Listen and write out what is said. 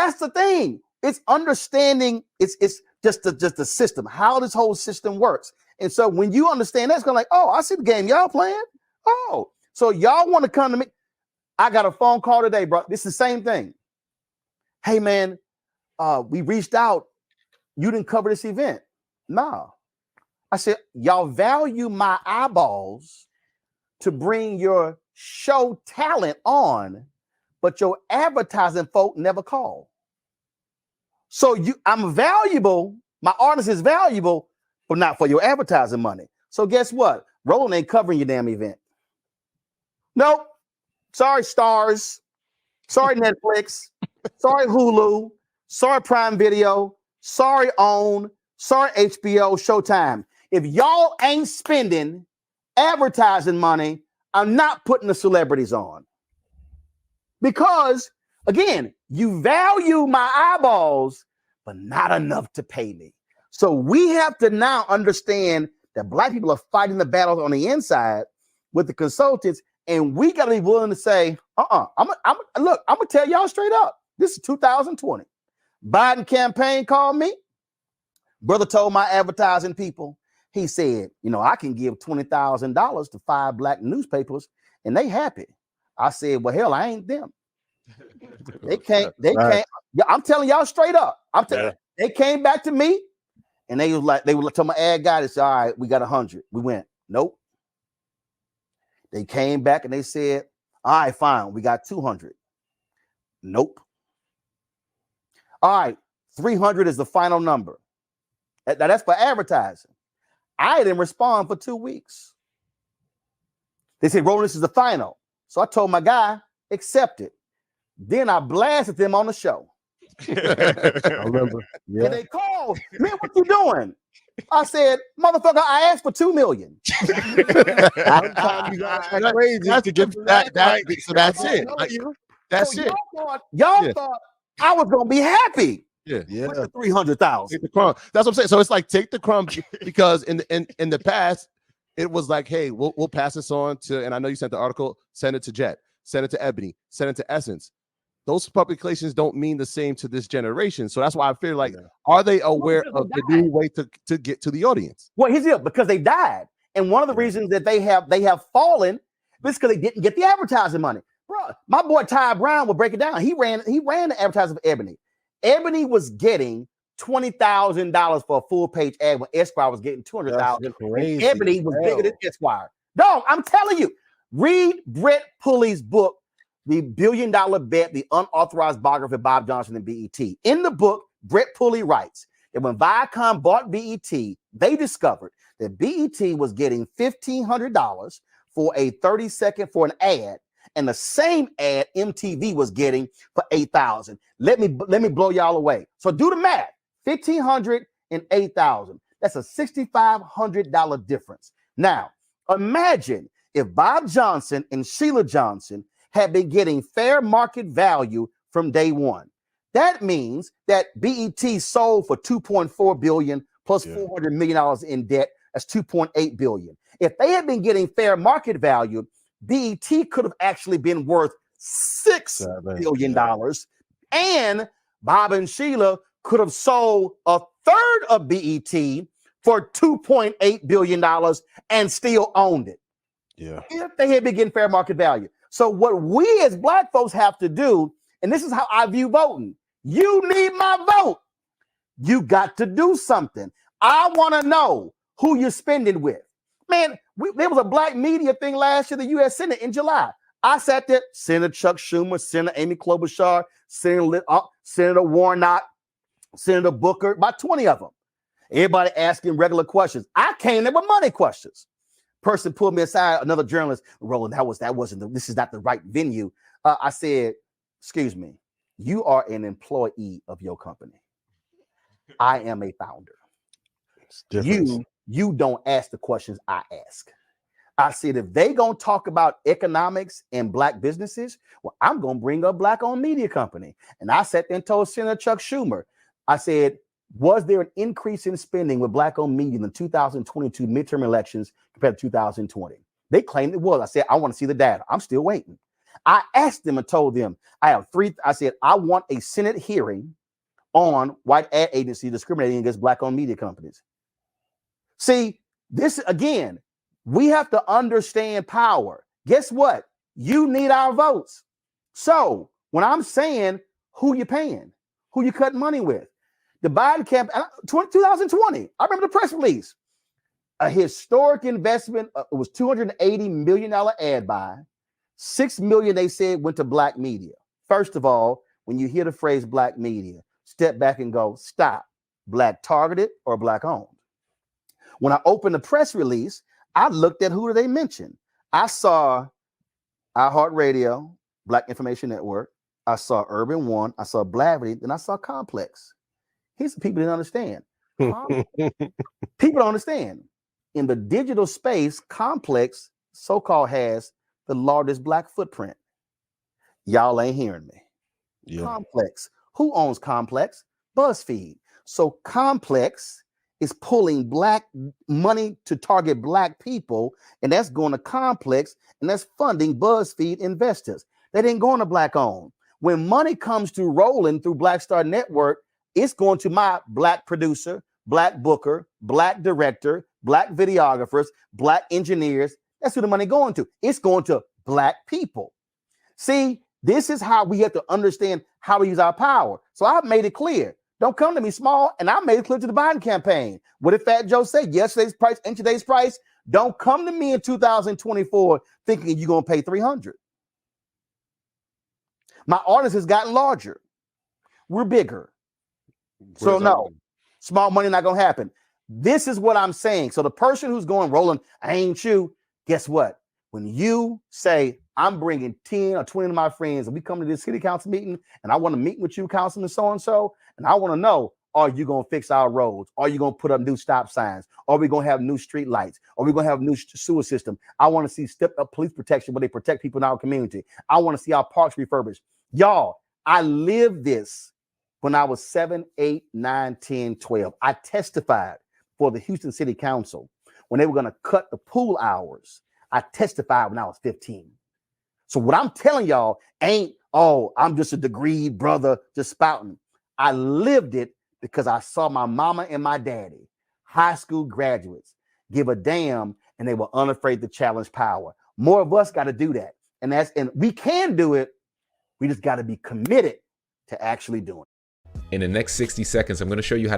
that's the thing. It's understanding. It's just the system, how this whole system works. And so when you understand that, it's going to like, oh, I see the game y'all playing. Oh, so y'all want to come to me. I got a phone call today, bro. This is the same thing. Hey, man, we reached out. You didn't cover this event. No. I said, y'all value my eyeballs to bring your show talent on, but your advertising folk never call. So I'm valuable. My artist is valuable, but not for your advertising money. So guess what? Roland ain't covering your damn event. Nope. Sorry, Stars. Sorry, Netflix. Sorry, Hulu. Sorry, Prime Video. Sorry, OWN. Sorry, HBO, Showtime. If y'all ain't spending advertising money, I'm not putting the celebrities on. Because, again, you value my eyeballs, but not enough to pay me. So we have to now understand that Black people are fighting the battles on the inside with the consultants, and we got to be willing to say, look, I'm going to tell y'all straight up. This is 2020. Biden campaign called me. Brother told my advertising people, he said, I can give $20,000 to 5 Black newspapers and they happy. I said, well, hell, I ain't them. They can't. Yeah, I'm telling y'all straight up. They came back to me and they were tell my ad guy, they said, all right, we got 100. We went, nope. They came back and they said, all right, fine, we got 200. Nope. All right, 300 is the final number. Now that's for advertising. I didn't respond for 2 weeks. They said, Roland, this is the final. So I told my guy, accept it. Then I blasted them on the show. I remember. Yeah. And they called, man, what you doing? I said, motherfucker, I asked for $2 million. That's crazy. That's to get that. So that's it. That's it. Y'all thought I was gonna be happy. Yeah. With the 300,000. Take the crumb. That's what I'm saying. So it's like take the crumb because in the past it was like, hey, we'll pass this on to, and I know you sent the article, send it to Jet, send it to Ebony, send it to Essence. Those publications don't mean the same to this generation. So that's why I feel like, are they aware of the new way to get to the audience? Well, here's the deal, because they died. And one of the reasons that they have fallen is because they didn't get the advertising money. Bro, my boy Ty Brown will break it down. He ran the advertising for Ebony. Ebony was getting $20,000 for a full page ad when Esquire was getting $200,000. Ebony was bigger than Esquire. Dog, I'm telling you, read Brett Pulley's book, The $1 Billion Bet, the unauthorized biography of Bob Johnson and BET. In the book, Brett Pulley writes that when Viacom bought BET, they discovered that BET was getting $1,500 for a 30-second for an ad, and the same ad MTV was getting for $8,000. Let me blow y'all away. So do the math. $1,500 and $8,000. That's a $6,500 difference. Now, imagine if Bob Johnson and Sheila Johnson had been getting fair market value from day one. That means that BET sold for $2.4 billion plus $400 million in debt. That's $2.8 billion. If they had been getting fair market value, BET could have actually been worth $6 billion. And Bob and Sheila could have sold a third of BET for $2.8 billion and still owned it. Yeah. If they had been getting fair market value. So what we as Black folks have to do, and this is how I view voting, you need my vote. You got to do something. I want to know who you're spending with. Man, there was a Black media thing last year, the U.S. Senate in July. I sat there, Senator Chuck Schumer, Senator Amy Klobuchar, Senator Warnock, Senator Booker, about 20 of them. Everybody asking regular questions. I came there with money questions. Person pulled me aside, another journalist, Roland, this is not the right venue. I said, excuse me, you are an employee of your company. I am a founder. You don't ask the questions I ask. I said, if they gonna talk about economics and Black businesses, well, I'm gonna bring a Black-owned media company. And I sat there and told Senator Chuck Schumer, I said, was there an increase in spending with Black-owned media in the 2022 midterm elections compared to 2020? They claimed it was. I said, I want to see the data. I'm still waiting. I asked them and told them, I said, I want a Senate hearing on white ad agency discriminating against black-owned media companies. See, this again, we have to understand power. Guess what? You need our votes. So when I'm saying who you paying, who you cutting money with, the Biden campaign, 2020, I remember the press release, a historic investment. It was $280 million ad buy. $6 million they said went to black media. First of all, when you hear the phrase black media, step back and go, stop. Black targeted or black owned? When I opened the press release, I looked at who do they mention. I saw iHeartRadio, Black Information Network. I saw Urban One. I saw Blavity. Then I saw Complex. Here's the people didn't understand. People don't understand. In the digital space, Complex so-called has the largest black footprint. Y'all ain't hearing me. Yeah. Complex. Who owns Complex? BuzzFeed. So Complex is pulling black money to target black people, and that's going to Complex, and that's funding BuzzFeed investors. That ain't going to black owned. When money comes to Roland through Black Star Network, it's going to my black producer, black booker, black director, black videographers, black engineers. That's who the money going to. It's going to black people. See, this is how we have to understand how we use our power. So I've made it clear. Don't come to me small. And I made it clear to the Biden campaign. What did Fat Joe say? Yesterday's price and today's price. Don't come to me in 2024 thinking you're going to pay $300. My audience has gotten larger. We're bigger. So no, small money not going to happen. This is what I'm saying. So the person who's going, Roland, I ain't you. Guess what? When you say, I'm bringing 10 or 20 of my friends and we come to this city council meeting and I want to meet with you, Councilman so-and-so, and I want to know, are you going to fix our roads? Are you going to put up new stop signs? Are we going to have new street lights? Are we going to have new sewer system? I want to see stepped up police protection where they protect people in our community. I want to see our parks refurbished. Y'all, I lived this when I was 7, 8, 9, 10, 12. I testified for the Houston City Council when they were going to cut the pool hours. I testified when I was 15. So what I'm telling y'all ain't, oh, I'm just a degreed brother just spouting. I lived it because I saw my mama and my daddy, high school graduates, give a damn, and they were unafraid to challenge power. More of us got to do that. And we can do it. We just got to be committed to actually doing it. In the next 60 seconds, I'm going to show you how